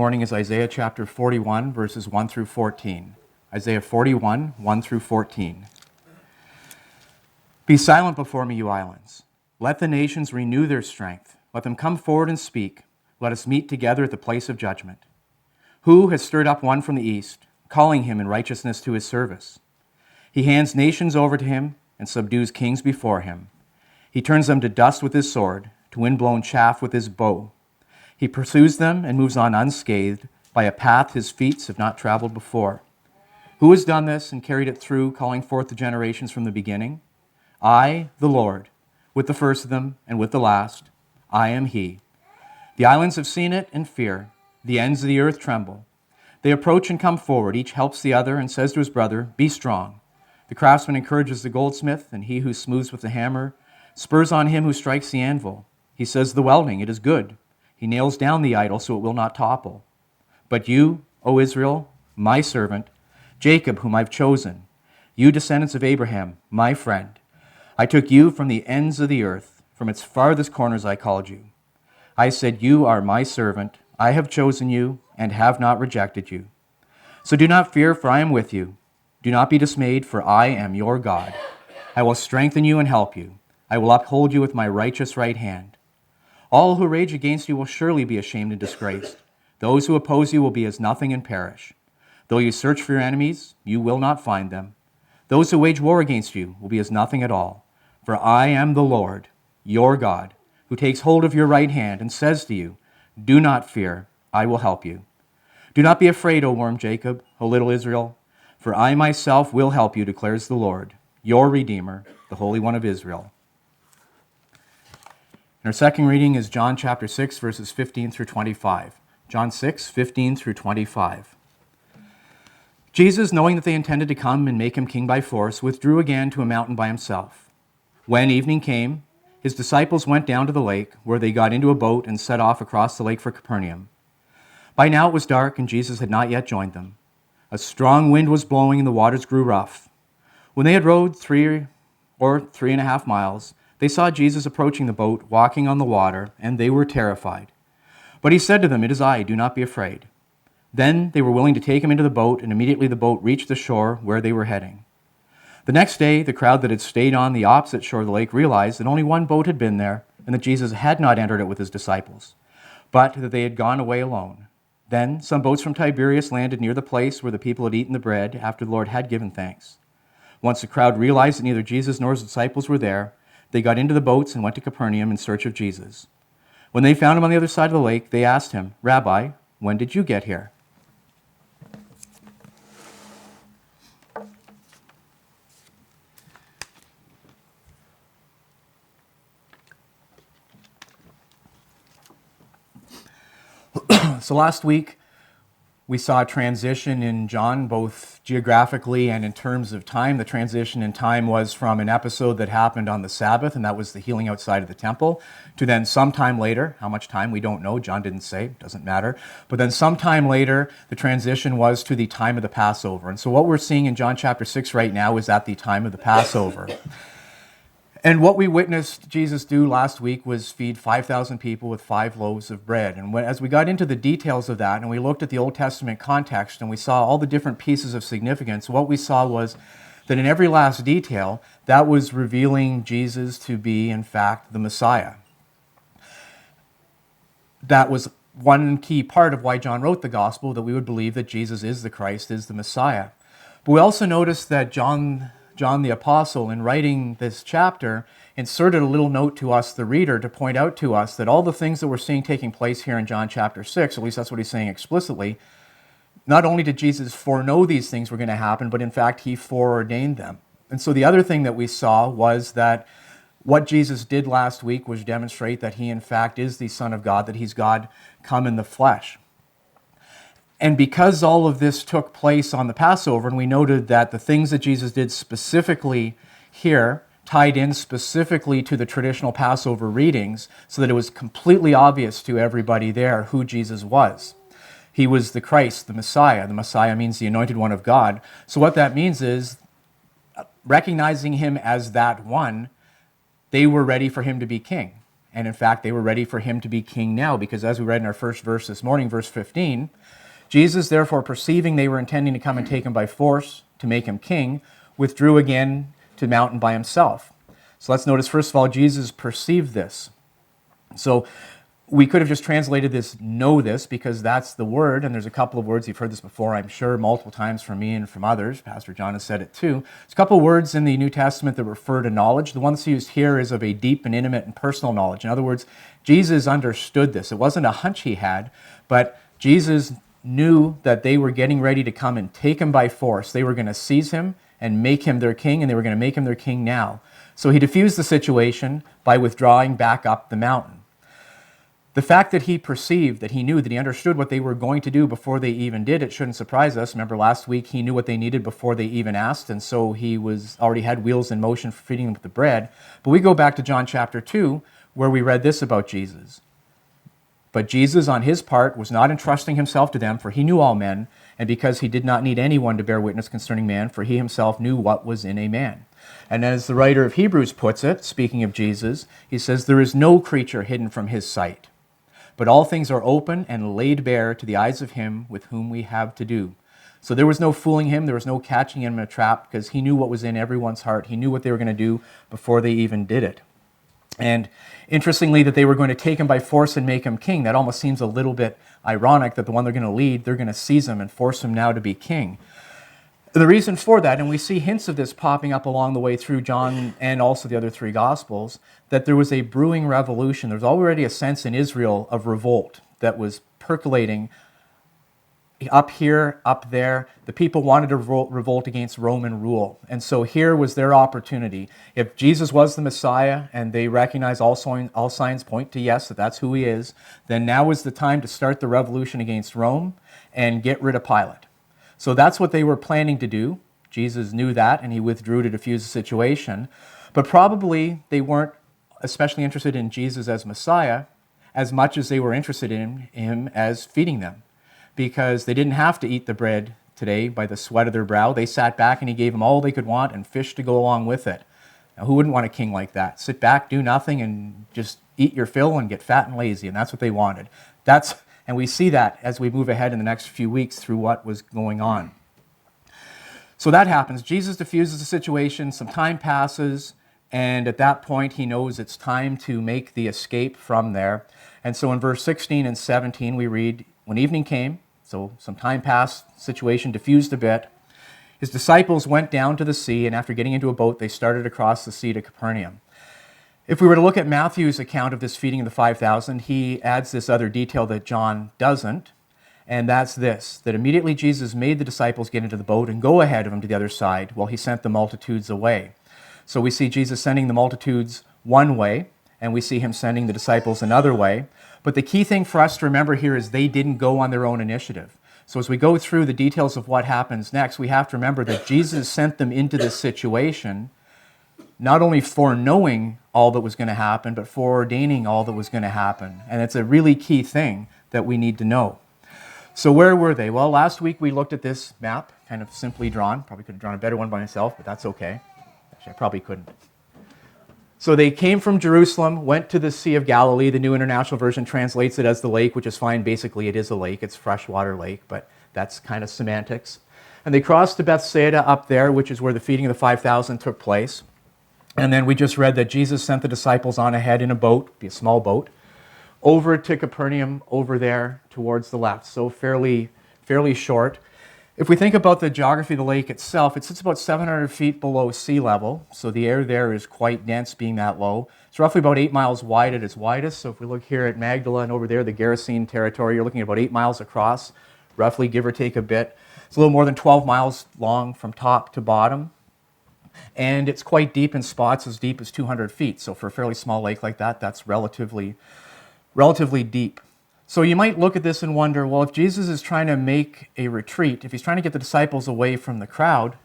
Morning is Isaiah chapter 41, verses 1 through 14. Isaiah 41, 1 through 14. Be silent before me, you islands. Let the nations renew their strength. Let them come forward and speak. Let us meet together at the place of judgment. Who has stirred up one from the east, calling him in righteousness to his service? He hands nations over to him and subdues kings before him. He turns them to dust with his sword, to wind-blown chaff with his bow. He pursues them and moves on unscathed by a path his feet have not traveled before. Who has done this and carried it through, calling forth the generations from the beginning? I, the Lord, with the first of them and with the last, I am he. The islands have seen it and fear. The ends of the earth tremble. They approach and come forward. Each helps the other and says to his brother, be strong. The craftsman encourages the goldsmith, and he who smooths with the hammer spurs on him who strikes the anvil. He says the welding, it is good. He nails down the idol so it will not topple. But you, O Israel, my servant, Jacob, whom I've chosen, you descendants of Abraham, my friend, I took you from the ends of the earth, from its farthest corners I called you. I said, you are my servant, I have chosen you and have not rejected you. So do not fear, for I am with you. Do not be dismayed, for I am your God. I will strengthen you and help you. I will uphold you with my righteous right hand. All who rage against you will surely be ashamed and disgraced. Those who oppose you will be as nothing and perish. Though you search for your enemies, you will not find them. Those who wage war against you will be as nothing at all. For I am the Lord, your God, who takes hold of your right hand and says to you, do not fear, I will help you. Do not be afraid, O worm Jacob, O little Israel, for I myself will help you, declares the Lord, your Redeemer, the Holy One of Israel. And our second reading is John chapter 6, verses 15 through 25. John 6, 15 through 25. Jesus, knowing that they intended to come and make him king by force, withdrew again to a mountain by himself. When evening came, his disciples went down to the lake, where they got into a boat and set off across the lake for Capernaum. By now it was dark, and Jesus had not yet joined them. A strong wind was blowing, and the waters grew rough. When they had rowed 3.5 miles, they saw Jesus approaching the boat, walking on the water, and they were terrified. But he said to them, it is I, do not be afraid. Then they were willing to take him into the boat, and immediately the boat reached the shore where they were heading. The next day, the crowd that had stayed on the opposite shore of the lake realized that only one boat had been there, and that Jesus had not entered it with his disciples, but that they had gone away alone. Then some boats from Tiberias landed near the place where the people had eaten the bread after the Lord had given thanks. Once the crowd realized that neither Jesus nor his disciples were there, they got into the boats and went to Capernaum in search of Jesus. When they found him on the other side of the lake, they asked him, Rabbi, when did you get here? So last week, we saw a transition in John, both geographically and in terms of time. The transition in time was from an episode that happened on the Sabbath, and that was the healing outside of the temple, to then sometime later, how much time, we don't know, John didn't say, doesn't matter, but then sometime later, the transition was to the time of the Passover. And so what we're seeing in John chapter 6 right now is at the time of the Passover. And what we witnessed Jesus do last week was feed 5,000 people with 5 loaves of bread. And as we got into the details of that, and we looked at the Old Testament context, and we saw all the different pieces of significance, what we saw was that in every last detail, that was revealing Jesus to be, in fact, the Messiah. That was one key part of why John wrote the gospel, that we would believe that Jesus is the Christ, is the Messiah. But we also noticed that John the Apostle, in writing this chapter, inserted a little note to us, the reader, to point out to us that all the things that we're seeing taking place here in John chapter 6, at least that's what he's saying explicitly, not only did Jesus foreknow these things were going to happen, but in fact he foreordained them. And so the other thing that we saw was that what Jesus did last week was demonstrate that he in fact is the Son of God, that he's God come in the flesh. And because all of this took place on the Passover, and we noted that the things that Jesus did specifically here tied in specifically to the traditional Passover readings, so that it was completely obvious to everybody there who Jesus was. He was the Christ, the Messiah. The Messiah means the anointed one of God. So what that means is, recognizing him as that one, they were ready for him to be king. And in fact, they were ready for him to be king now, because as we read in our first verse this morning, verse 15, Jesus, therefore, perceiving they were intending to come and take him by force to make him king, withdrew again to the mountain by himself. So let's notice, first of all, Jesus perceived this. So we could have just translated this, know this, because that's the word, and there's a couple of words, you've heard this before, I'm sure, multiple times from me and from others. Pastor John has said it too. There's a couple of words in the New Testament that refer to knowledge. The one that's used here is of a deep and intimate and personal knowledge. In other words, Jesus understood this. It wasn't a hunch he had, but Jesus knew that they were getting ready to come and take him by force. They were going to seize him and make him their king, and they were going to make him their king now. So he diffused the situation by withdrawing back up the mountain. The fact that he perceived, that he knew, that he understood what they were going to do before they even did, it shouldn't surprise us. Remember last week, he knew what they needed before they even asked, and so he already had wheels in motion for feeding them with the bread. But we go back to John chapter 2, where we read this about Jesus. But Jesus, on his part, was not entrusting himself to them, for he knew all men, and because he did not need anyone to bear witness concerning man, for he himself knew what was in a man. And as the writer of Hebrews puts it, speaking of Jesus, he says, there is no creature hidden from his sight, but all things are open and laid bare to the eyes of him with whom we have to do. So there was no fooling him, there was no catching him in a trap, because he knew what was in everyone's heart. He knew what they were going to do before they even did it. And interestingly, that they were going to take him by force and make him king. That almost seems a little bit ironic that the one they're going to lead, they're going to seize him and force him now to be king. The reason for that, and we see hints of this popping up along the way through John and also the other three Gospels, that there was a brewing revolution. There was already a sense in Israel of revolt that was percolating up here, up there. The people wanted to revolt against Roman rule. And so here was their opportunity. If Jesus was the Messiah and they recognize all signs point to yes, that that's who he is, then now is the time to start the revolution against Rome and get rid of Pilate. So that's what they were planning to do. Jesus knew that, and he withdrew to diffuse the situation. But probably they weren't especially interested in Jesus as Messiah as much as they were interested in him as feeding them, because they didn't have to eat the bread today by the sweat of their brow. They sat back and he gave them all they could want and fish to go along with it. Now, who wouldn't want a king like that? Sit back, do nothing, and just eat your fill and get fat and lazy, and that's what they wanted. And we see that as we move ahead in the next few weeks through what was going on. So that happens. Jesus diffuses the situation, some time passes, and at that point he knows it's time to make the escape from there. And so in verse 16 and 17 we read, when evening came, so some time passed, situation diffused a bit, his disciples went down to the sea, and after getting into a boat, they started across the sea to Capernaum. If we were to look at Matthew's account of this feeding of the 5,000, he adds this other detail that John doesn't, and that's this, that immediately Jesus made the disciples get into the boat and go ahead of him to the other side while he sent the multitudes away. So we see Jesus sending the multitudes one way, and we see him sending the disciples another way. But the key thing for us to remember here is they didn't go on their own initiative. So as we go through the details of what happens next, we have to remember that Jesus sent them into this situation not only foreknowing all that was going to happen, but foreordaining all that was going to happen. And it's a really key thing that we need to know. So where were they? Well, last week we looked at this map, kind of simply drawn. Probably could have drawn a better one by myself, but that's okay. Actually, I probably couldn't. So they came from Jerusalem, went to the Sea of Galilee. The New International Version translates it as the lake, which is fine. Basically, it is a lake. It's a freshwater lake, but that's kind of semantics. And they crossed to Bethsaida up there, which is where the feeding of the 5,000 took place. And then we just read that Jesus sent the disciples on ahead in a boat, be a small boat, over to Capernaum, over there towards the left. So fairly short. If we think about the geography of the lake itself, it sits about 700 feet below sea level. So the air there is quite dense, being that low. It's roughly about 8 miles wide at its widest. So if we look here at Magdala and over there, the Gerasene territory, you're looking at about 8 miles across, roughly, give or take a bit. It's a little more than 12 miles long from top to bottom. And it's quite deep in spots, as deep as 200 feet. So for a fairly small lake like that, that's relatively deep. So you might look at this and wonder, well, if Jesus is trying to make a retreat, if he's trying to get the disciples away from the crowd,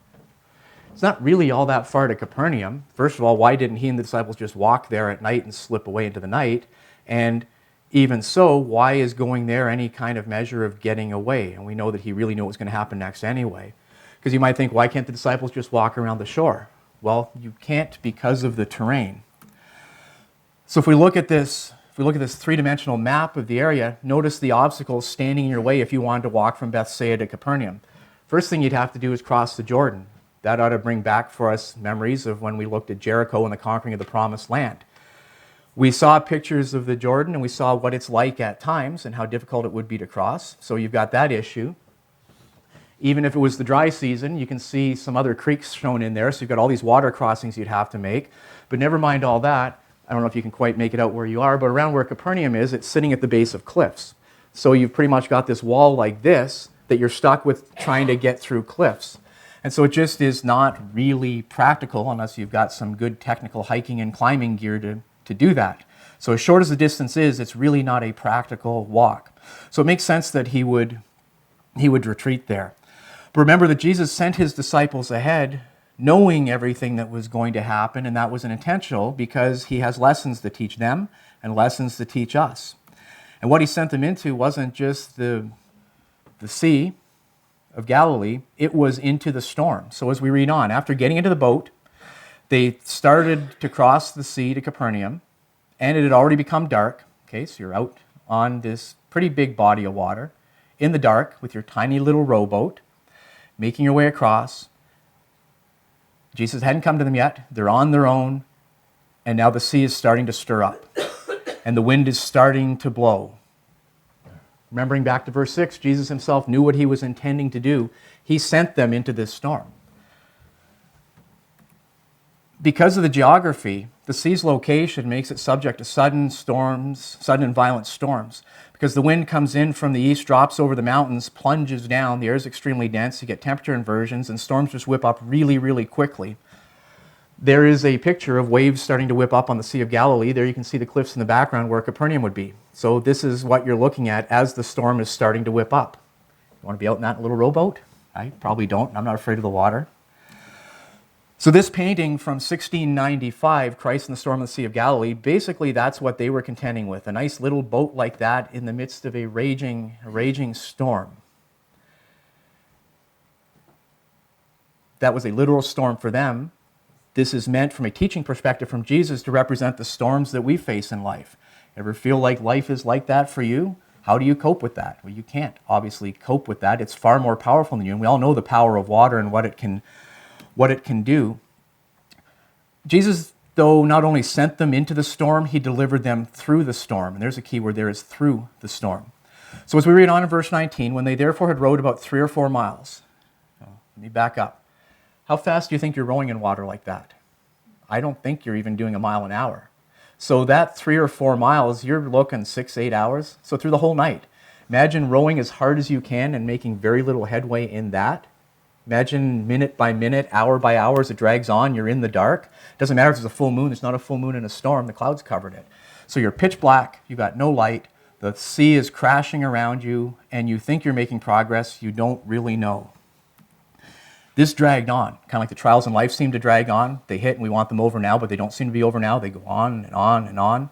it's not really all that far to Capernaum. First of all, why didn't he and the disciples just walk there at night and slip away into the night? And even so, why is going there any kind of measure of getting away? And we know that he really knew what was going to happen next anyway. Because you might think, why can't the disciples just walk around the shore? Well, you can't because of the terrain. So if we look at this three-dimensional map of the area, notice the obstacles standing in your way if you wanted to walk from Bethsaida to Capernaum. First thing you'd have to do is cross the Jordan. That ought to bring back for us memories of when we looked at Jericho and the conquering of the Promised Land. We saw pictures of the Jordan, and we saw what it's like at times and how difficult it would be to cross. So you've got that issue. Even if it was the dry season, you can see some other creeks shown in there, so you've got all these water crossings you'd have to make. But never mind all that. I don't know if you can quite make it out where you are, but around where Capernaum is, it's sitting at the base of cliffs. So you've pretty much got this wall like this that you're stuck with trying to get through cliffs. And so it just is not really practical unless you've got some good technical hiking and climbing gear to do that. So as short as the distance is, it's really not a practical walk. So it makes sense that he would retreat there. But remember that Jesus sent his disciples ahead knowing everything that was going to happen, and that was intentional because he has lessons to teach them and lessons to teach us. And what he sent them into wasn't just the Sea of Galilee, it was into the storm. So as we read on, after getting into the boat, they started to cross the sea to Capernaum, and it had already become dark. Okay, so you're out on this pretty big body of water in the dark with your tiny little rowboat, making your way across. Jesus hadn't come to them yet. They're on their own, and now the sea is starting to stir up, and the wind is starting to blow. Remembering back to verse 6, Jesus himself knew what he was intending to do. He sent them into this storm. Because of the geography, the sea's location makes it subject to sudden and violent storms. Because the wind comes in from the east, drops over the mountains, plunges down, the air is extremely dense, you get temperature inversions, and storms just whip up really, really quickly. There is a picture of waves starting to whip up on the Sea of Galilee. There you can see the cliffs in the background where Capernaum would be. So this is what you're looking at as the storm is starting to whip up. You want to be out in that little rowboat? I probably don't. I'm not afraid of the water. So this painting from 1695, Christ in the Storm of the Sea of Galilee, basically that's what they were contending with, a nice little boat like that in the midst of a raging storm. That was a literal storm for them. This is meant from a teaching perspective from Jesus to represent the storms that we face in life. Ever feel like life is like that for you? How do you cope with that? Well, you can't obviously cope with that. It's far more powerful than you, and we all know the power of water and what it can do. Jesus, though, not only sent them into the storm, he delivered them through the storm. And there's a key word there, is through the storm. So as we read on in verse 19, when they therefore had rowed about 3 or 4 miles, let me back up. How fast do you think you're rowing in water like that? I don't think you're even doing a mile an hour. So that 3 or 4 miles, you're looking 6-8 hours. So through the whole night. Imagine rowing as hard as you can and making very little headway in that. Imagine minute by minute, hour by hour as it drags on, you're in the dark. It doesn't matter if there's a full moon, there's not a full moon in a storm, the clouds covered it. So you're pitch black, you've got no light, the sea is crashing around you, and you think you're making progress, you don't really know. This dragged on, kind of like the trials in life seem to drag on. They hit and we want them over now, but they don't seem to be over now. They go on and on and on.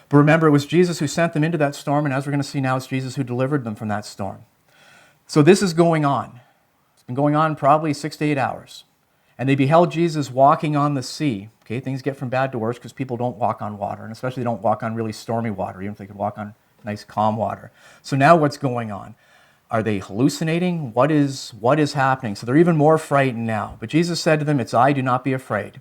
But remember, it was Jesus who sent them into that storm, and as we're going to see now, it's Jesus who delivered them from that storm. So this is going on. It's been going on probably 6 to 8 hours. And they beheld Jesus walking on the sea. Okay, things get from bad to worse because people don't walk on water, and especially they don't walk on really stormy water, even if they could walk on nice calm water. So now what's going on? Are they hallucinating? What is happening? So they're even more frightened now. But Jesus said to them, "It's I, do not be afraid."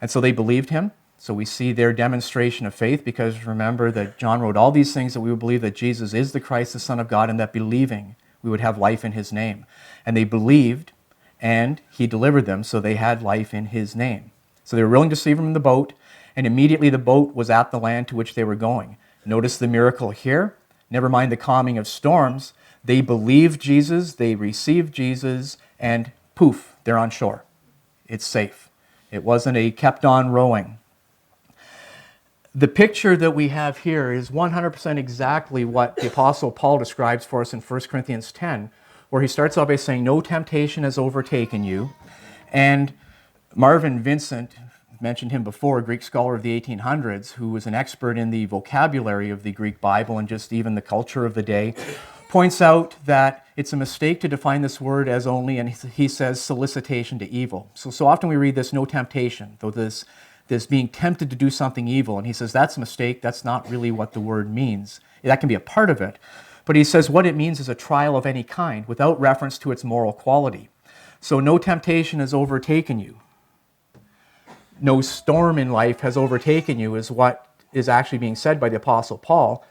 And so they believed him. So we see their demonstration of faith, because remember that John wrote all these things that we would believe that Jesus is the Christ, the Son of God, and that believing we would have life in his name. And they believed, and he delivered them, so they had life in his name. So they were willing to receive him in the boat, and immediately the boat was at the land to which they were going. Notice the miracle here. Never mind the calming of storms. They believed Jesus, they received Jesus, and poof, they're on shore. It's safe. It wasn't a kept on rowing. The picture that we have here is 100% exactly what the Apostle Paul describes for us in 1 Corinthians 10, where he starts off by saying, "No temptation has overtaken you." And Marvin Vincent, mentioned him before, a Greek scholar of the 1800s, who was an expert in the vocabulary of the Greek Bible and just even the culture of the day, points out that it's a mistake to define this word as only, and he says, solicitation to evil. So often we read this, no temptation, though this this being tempted to do something evil. And he says, that's a mistake. That's not really what the word means. That can be a part of it. But he says what it means is a trial of any kind without reference to its moral quality. So no temptation has overtaken you. No storm in life has overtaken you is what is actually being said by the Apostle Paul.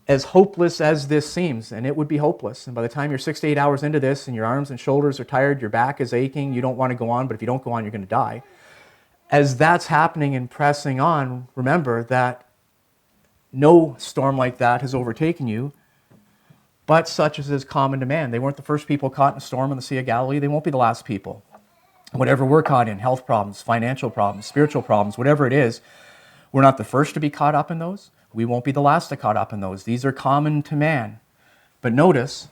As hopeless as this seems, and it would be hopeless, and by the time you're 6 to 8 hours into this and your arms and shoulders are tired, your back is aching, you don't want to go on, but if you don't go on, you're going to die. As that's happening and pressing on, remember that no storm like that has overtaken you, but such as is common to man. They weren't the first people caught in a storm on the Sea of Galilee. They won't be the last people. Whatever we're caught in, health problems, financial problems, spiritual problems, whatever it is, we're not the first to be caught up in those. We won't be the last to caught up in those. These are common to man. But notice,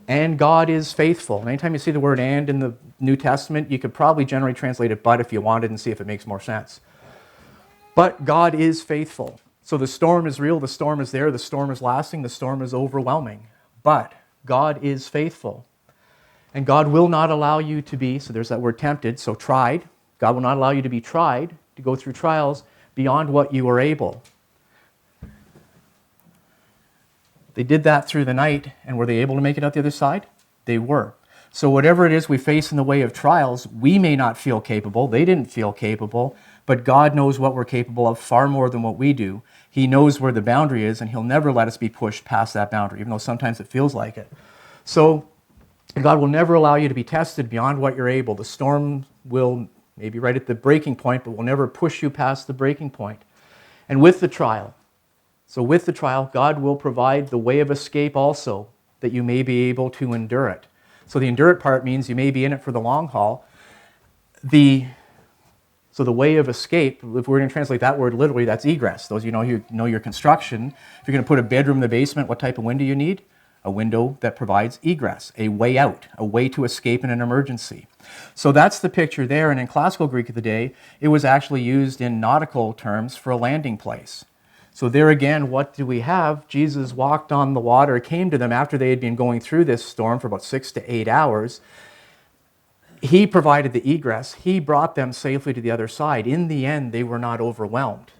and God is faithful. And anytime you see the word and in the New Testament, you could probably generally translate it but if you wanted and see if it makes more sense. But God is faithful. So the storm is real, the storm is there, the storm is lasting, the storm is overwhelming. But God is faithful. And God will not allow you to be, so there's that word tempted, so tried. God will not allow you to be tried, to go through trials beyond what you are able. They did that through the night, and were they able to make it out the other side? They were. So whatever it is we face in the way of trials, we may not feel capable, they didn't feel capable, but God knows what we're capable of far more than what we do. He knows where the boundary is, and He'll never let us be pushed past that boundary, even though sometimes it feels like it. So God will never allow you to be tested beyond what you're able. The storm will maybe right at the breaking point, but will never push you past the breaking point. And with the trial, God will provide the way of escape also, that you may be able to endure it. So the endure it part means you may be in it for the long haul. So the way of escape, if we're going to translate that word literally, that's egress. Those of you know your construction. If you're going to put a bedroom in the basement, what type of window you need? A window that provides egress, a way out, a way to escape in an emergency. So that's the picture there. And in classical Greek of the day, it was actually used in nautical terms for a landing place. So there again, what do we have? Jesus walked on the water, came to them after they had been going through this storm for about 6 to 8 hours. He provided the egress. He brought them safely to the other side. In the end, they were not overwhelmed.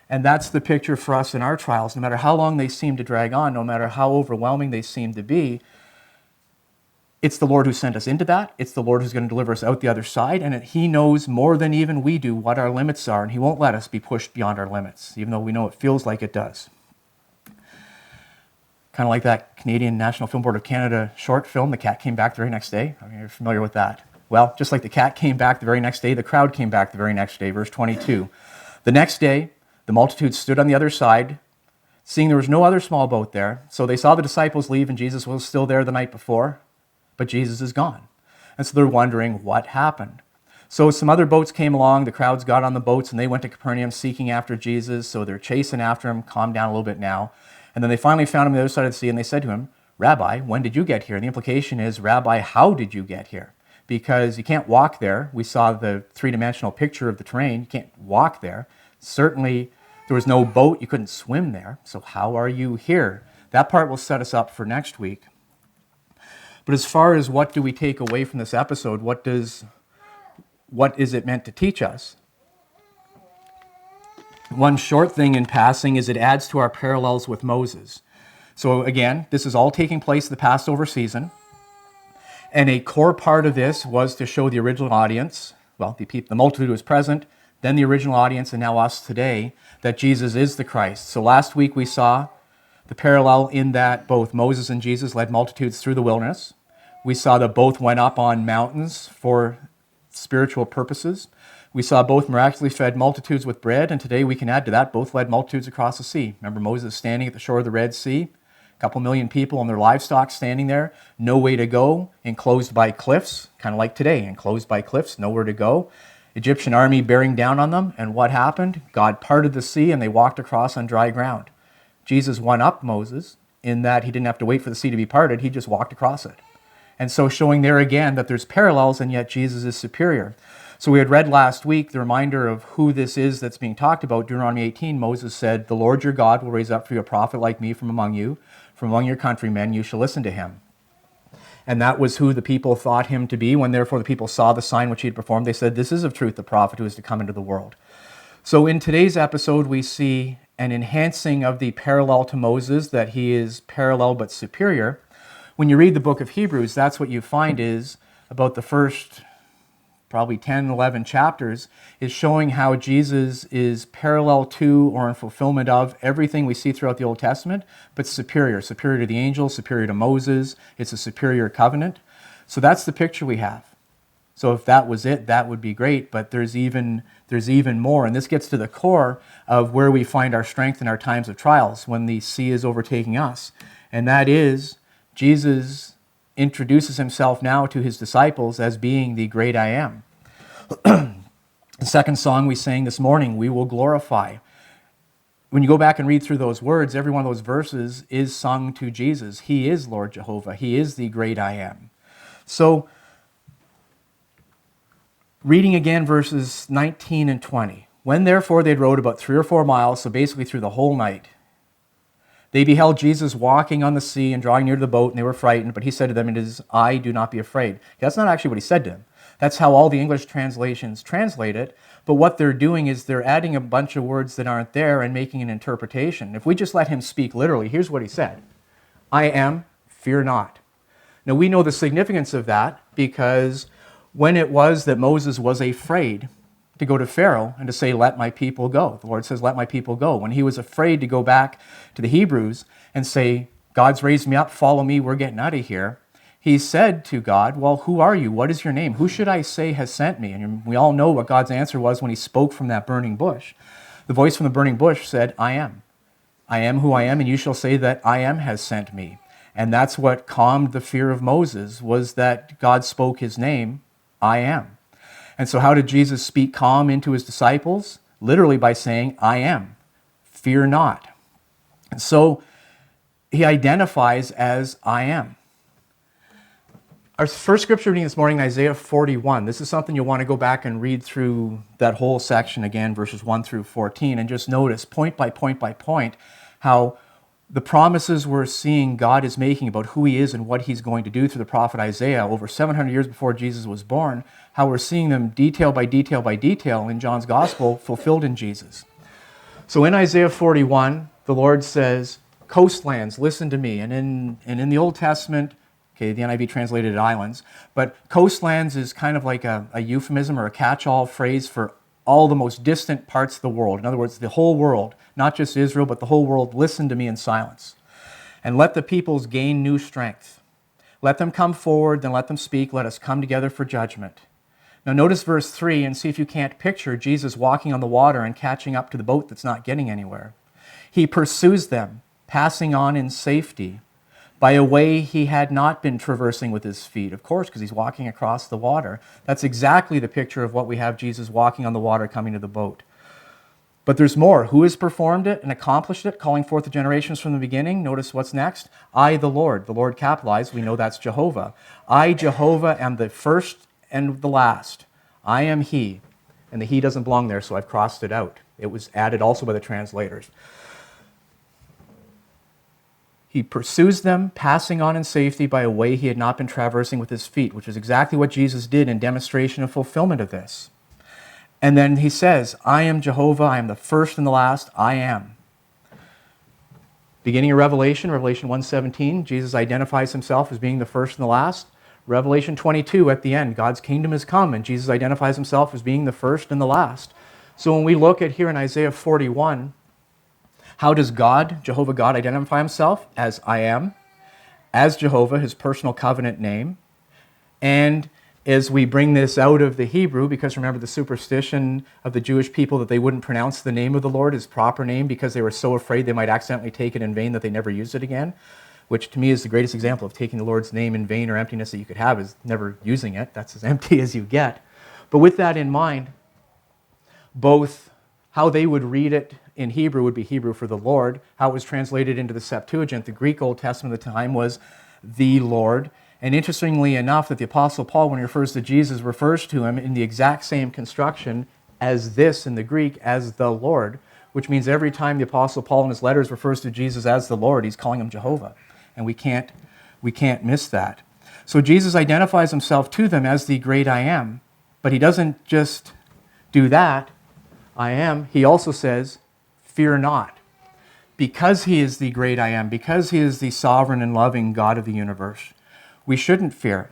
And that's the picture for us in our trials. No matter how long they seem to drag on, no matter how overwhelming they seem to be, it's the Lord who sent us into that. It's the Lord who's going to deliver us out the other side. And He knows more than even we do what our limits are. And He won't let us be pushed beyond our limits, even though we know it feels like it does. Kind of like that Canadian National Film Board of Canada short film, The Cat Came Back the Very Next Day. I mean, you're familiar with that. Well, just like the cat came back the very next day, the crowd came back the very next day. Verse 22. The next day, the multitude stood on the other side, seeing there was no other small boat there. So they saw the disciples leave, and Jesus was still there the night before, but Jesus is gone. And so they're wondering what happened. So some other boats came along, the crowds got on the boats, and they went to Capernaum seeking after Jesus. So they're chasing after him, calm down a little bit now. And then they finally found him on the other side of the sea, and they said to him, Rabbi, when did you get here? And the implication is, Rabbi, how did you get here? Because you can't walk there. We saw the three-dimensional picture of the terrain. You can't walk there. Certainly, there was no boat. You couldn't swim there. So how are you here? That part will set us up for next week. But as far as what do we take away from this episode, what is it meant to teach us? One short thing in passing is it adds to our parallels with Moses. So again, this is all taking place in the Passover season. And a core part of this was to show the original audience, well, the multitude who was present, then the original audience, and now us today, that Jesus is the Christ. So last week we saw the parallel in that both Moses and Jesus led multitudes through the wilderness. We saw that both went up on mountains for spiritual purposes. We saw both miraculously fed multitudes with bread, and today we can add to that, both led multitudes across the sea. Remember Moses standing at the shore of the Red Sea? A couple million people and their livestock standing there, no way to go, enclosed by cliffs, kind of like today, enclosed by cliffs, nowhere to go. Egyptian army bearing down on them, and what happened? God parted the sea and they walked across on dry ground. Jesus won up Moses in that he didn't have to wait for the sea to be parted, he just walked across it. And so showing there again that there's parallels and yet Jesus is superior. So we had read last week the reminder of who this is that's being talked about. Deuteronomy 18, Moses said, the Lord your God will raise up for you a prophet like me from among you, from among your countrymen, you shall listen to him. And that was who the people thought him to be. When therefore the people saw the sign which he had performed, they said, "This is of truth the prophet who is to come into the world." So in today's episode, we see an enhancing of the parallel to Moses, that he is parallel but superior. When you read the book of Hebrews, that's what you find is about the first probably 10, 11 chapters, is showing how Jesus is parallel to or in fulfillment of everything we see throughout the Old Testament, but superior to the angels, superior to Moses. It's a superior covenant. So that's the picture we have. So if that was it, that would be great, but there's even more. And this gets to the core of where we find our strength in our times of trials, when the sea is overtaking us. And that is, Jesus introduces himself now to his disciples as being the great I am. The second song we sang this morning, "We Will Glorify." When you go back and read through those words, every one of those verses is sung to Jesus. He is Lord Jehovah. He is the great I am. So, reading again verses 19 and 20. "When therefore they'd rowed about 3 or 4 miles, so basically through the whole night, they beheld Jesus walking on the sea and drawing near to the boat, and they were frightened. But he said to them, 'It is I, do not be afraid.'" That's not actually what he said to them. That's how all the English translations translate it. But what they're doing is they're adding a bunch of words that aren't there and making an interpretation. If we just let him speak literally, here's what he said: "I am, fear not." Now we know the significance of that, because when it was that Moses was afraid to go to Pharaoh and to say, "Let my people go," the Lord says, "Let my people go." When he was afraid to go back to the Hebrews and say, "God's raised me up, follow me, we're getting out of here," he said to God, "Well, who are you? What is your name? Who should I say has sent me?" And we all know what God's answer was when he spoke from that burning bush. The voice from the burning bush said, "I am. I am who I am, and you shall say that I am has sent me." And that's what calmed the fear of Moses, was that God spoke his name, "I am." And so how did Jesus speak calm into his disciples? Literally by saying, "I am, fear not." And so he identifies as "I am." Our first scripture reading this morning, Isaiah 41. This is something you'll want to go back and read through that whole section again, verses 1 through 14, and just notice point by point by point how the promises we're seeing God is making about who he is and what he's going to do through the prophet Isaiah over 700 years before Jesus was born, how we're seeing them detail by detail by detail in John's gospel fulfilled in Jesus. So in Isaiah 41, the Lord says, "Coastlands, listen to me." And in the Old Testament, okay, the NIV translated it islands, but coastlands is kind of like a euphemism or a catch-all phrase for all the most distant parts of the world. In other words, the whole world, not just Israel, but the whole world, listen to me in silence. "And let the peoples gain new strength. Let them come forward, then let them speak. Let us come together for judgment." Now notice verse 3 and see if you can't picture Jesus walking on the water and catching up to the boat that's not getting anywhere. "He pursues them, passing on in safety, by a way he had not been traversing with his feet." Of course, because he's walking across the water. That's exactly the picture of what we have Jesus walking on the water coming to the boat. But there's more. "Who has performed it and accomplished it, calling forth the generations from the beginning?" Notice what's next. "I, the Lord capitalized, we know that's Jehovah. "I, Jehovah, am the first and the last. I am he." And the he doesn't belong there, so I've crossed it out. It was added also by the translators. "He pursues them, passing on in safety by a way he had not been traversing with his feet," which is exactly what Jesus did in demonstration of fulfillment of this. And then he says, "I am Jehovah, I am the first and the last, I am." Beginning of Revelation 1:17, Jesus identifies himself as being the first and the last. Revelation 22 at the end, God's kingdom has come, and Jesus identifies himself as being the first and the last. So when we look at here in Isaiah 41, how does God, Jehovah God, identify himself? As "I am," as Jehovah, his personal covenant name. And as we bring this out of the Hebrew, because remember the superstition of the Jewish people that they wouldn't pronounce the name of the Lord, his proper name, because they were so afraid they might accidentally take it in vain that they never used it again, which to me is the greatest example of taking the Lord's name in vain or emptiness that you could have, is never using it. That's as empty as you get. But with that in mind, both how they would read it in Hebrew would be Hebrew for the Lord. How it was translated into the Septuagint, the Greek Old Testament at the time, was the Lord. And interestingly enough, that the Apostle Paul, when he refers to Jesus, refers to him in the exact same construction as this in the Greek, as the Lord, which means every time the Apostle Paul in his letters refers to Jesus as the Lord, he's calling him Jehovah. And we can't miss that. So Jesus identifies himself to them as the great I am, but he doesn't just do that, I am. He also says, fear not. Because he is the great I am, because he is the sovereign and loving God of the universe, we shouldn't fear.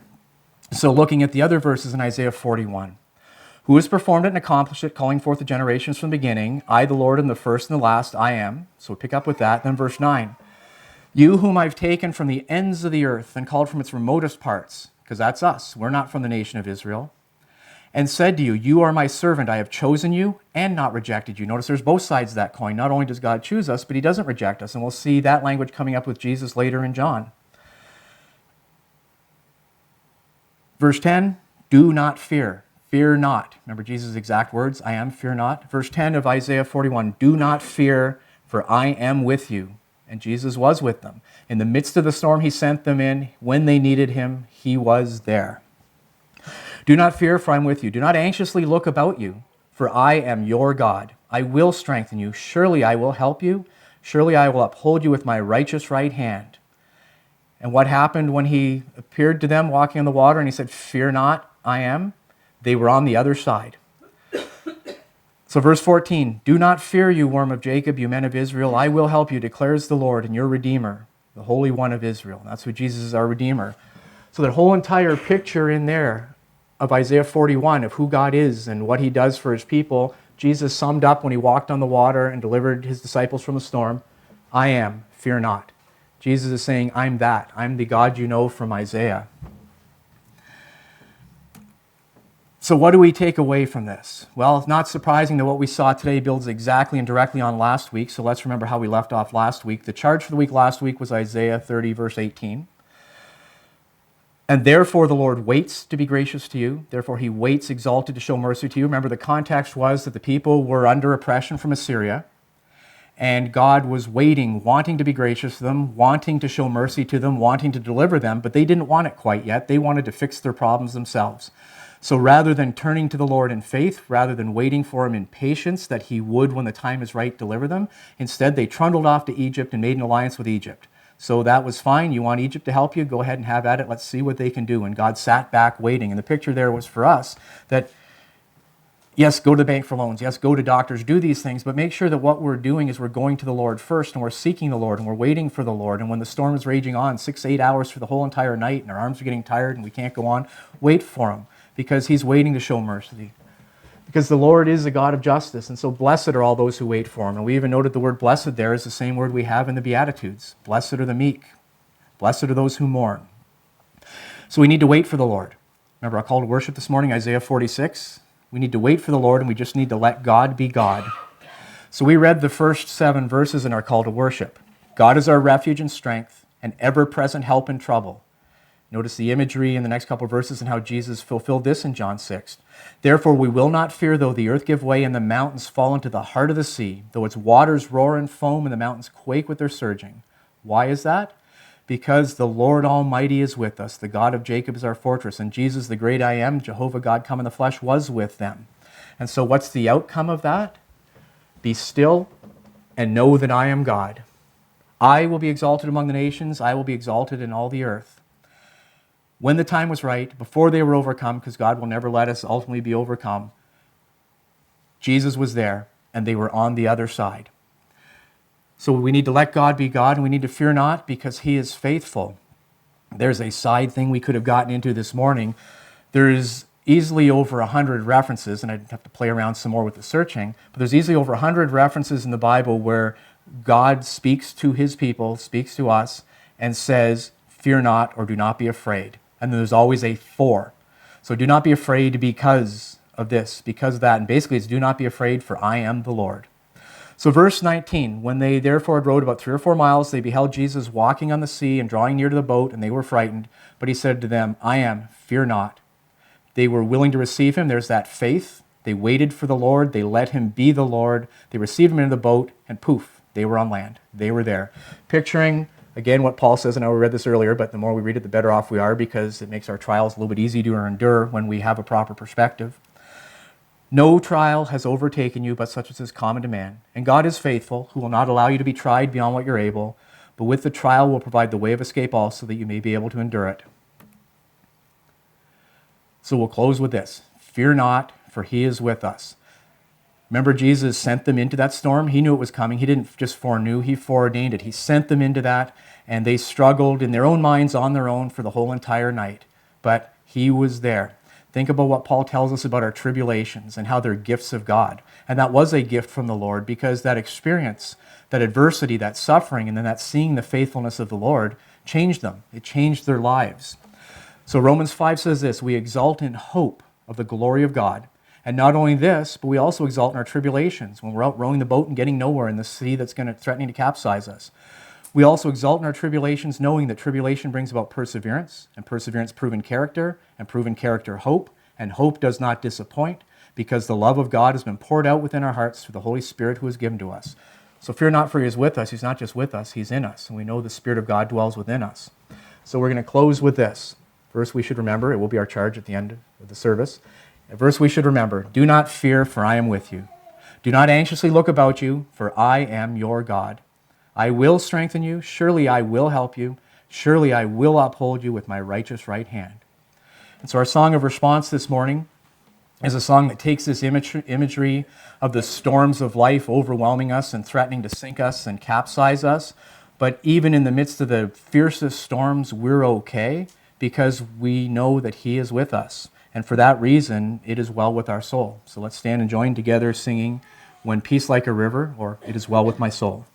So looking at the other verses in Isaiah 41, who has performed it and accomplished it, calling forth the generations from the beginning, I, the Lord, am the first and the last, I am. So we pick up with that. Then verse 9, you whom I've taken from the ends of the earth and called from its remotest parts, because that's us, we're not from the nation of Israel, and said to you, you are my servant, I have chosen you and not rejected you. Notice there's both sides of that coin. Not only does God choose us, but he doesn't reject us. And we'll see that language coming up with Jesus later in John. Verse 10, do not fear. Fear not. Remember Jesus' exact words, I am, fear not. Verse 10 of Isaiah 41, do not fear, for I am with you. And Jesus was with them. In the midst of the storm he sent them in. When they needed him, he was there. Do not fear, for I am with you. Do not anxiously look about you, for I am your God. I will strengthen you. Surely I will help you. Surely I will uphold you with my righteous right hand. And what happened when he appeared to them walking on the water and he said, fear not, I am? They were on the other side. So verse 14, do not fear, you worm of Jacob, you men of Israel. I will help you, declares the Lord, and your Redeemer, the Holy One of Israel. That's who Jesus is, our Redeemer. So that whole entire picture in there of Isaiah 41 of who God is and what he does for his people, Jesus summed up when he walked on the water and delivered his disciples from the storm. I am, fear not. Jesus is saying, I'm that. I'm the God you know from Isaiah. So what do we take away from this? Well, it's not surprising that what we saw today builds exactly and directly on last week. So let's remember how we left off last week. The charge for the week last week was Isaiah 30, verse 18. And therefore the Lord waits to be gracious to you. Therefore he waits exalted to show mercy to you. Remember, the context was that the people were under oppression from Assyria. And God was waiting, wanting to be gracious to them, wanting to show mercy to them, wanting to deliver them, but they didn't want it quite yet. They wanted to fix their problems themselves. So rather than turning to the Lord in faith, rather than waiting for him in patience that he would, when the time is right, deliver them, instead they trundled off to Egypt and made an alliance with Egypt. So that was fine. You want Egypt to help you? Go ahead and have at it. Let's see what they can do. And God sat back waiting. And the picture there was for us that, yes, go to the bank for loans. Yes, go to doctors. Do these things. But make sure that what we're doing is we're going to the Lord first, and we're seeking the Lord, and we're waiting for the Lord. And when the storm is raging on 6 to 8 hours for the whole entire night, and our arms are getting tired and we can't go on, wait for him, because he's waiting to show mercy. Because the Lord is a God of justice, and so blessed are all those who wait for him. And we even noted the word blessed there is the same word we have in the Beatitudes. Blessed are the meek. Blessed are those who mourn. So we need to wait for the Lord. Remember our call to worship this morning, Isaiah 46. We need to wait for the Lord, and we just need to let God be God. So we read the first 7 verses in our call to worship. God is our refuge and strength, an ever-present help in trouble. Notice the imagery in the next couple of verses and how Jesus fulfilled this in John 6. Therefore we will not fear, though the earth give way and the mountains fall into the heart of the sea, though its waters roar and foam and the mountains quake with their surging. Why is that? Because the Lord Almighty is with us. The God of Jacob is our fortress. And Jesus, the great I am, Jehovah God come in the flesh, was with them. And so what's the outcome of that? Be still and know that I am God. I will be exalted among the nations. I will be exalted in all the earth. When the time was right, before they were overcome, because God will never let us ultimately be overcome, Jesus was there, and they were on the other side. So we need to let God be God, and we need to fear not, because he is faithful. There's a side thing we could have gotten into this morning. There's easily over 100 references, and I'd have to play around some more with the searching, but there's easily over 100 references in the Bible where God speaks to his people, speaks to us, and says, fear not or do not be afraid. And then there's always a for. So do not be afraid because of this, because of that. And basically it's do not be afraid, for I am the Lord. So verse 19, when they therefore had rowed about 3 or 4 miles, they beheld Jesus walking on the sea and drawing near to the boat, and they were frightened. But he said to them, I am, fear not. They were willing to receive him. There's that faith. They waited for the Lord. They let him be the Lord. They received him into the boat, and poof, they were on land. They were there. Picturing, again, what Paul says, and I read this earlier, but the more we read it, the better off we are, because it makes our trials a little bit easier to endure when we have a proper perspective. No trial has overtaken you but such as is common to man. And God is faithful, who will not allow you to be tried beyond what you're able, but with the trial will provide the way of escape also, that you may be able to endure it. So we'll close with this. Fear not, for he is with us. Remember, Jesus sent them into that storm. He knew it was coming. He didn't just foreknew, he foreordained it. He sent them into that, and they struggled in their own minds on their own for the whole entire night. But he was there. Think about what Paul tells us about our tribulations and how they're gifts of God. And that was a gift from the Lord, because that experience, that adversity, that suffering, and then that seeing the faithfulness of the Lord changed them. It changed their lives. So Romans 5 says this, we exult in hope of the glory of God. And not only this, but we also exult in our tribulations when we're out rowing the boat and getting nowhere in the sea that's threatening to capsize us. We also exult in our tribulations, knowing that tribulation brings about perseverance, and perseverance proven character, and proven character hope, and hope does not disappoint, because the love of God has been poured out within our hearts through the Holy Spirit who is given to us. So fear not, for he is with us. He's not just with us, he's in us, and we know the Spirit of God dwells within us. So we're going to close with this. First, we should remember, it will be our charge at the end of the service. A verse we should remember, do not fear, for I am with you. Do not anxiously look about you, for I am your God. I will strengthen you. Surely I will help you. Surely I will uphold you with my righteous right hand. And so our song of response this morning is a song that takes this imagery of the storms of life overwhelming us and threatening to sink us and capsize us. But even in the midst of the fiercest storms, we're okay, because we know that he is with us. And for that reason, it is well with our soul. So let's stand and join together singing, When Peace Like a River, or It Is Well With My Soul.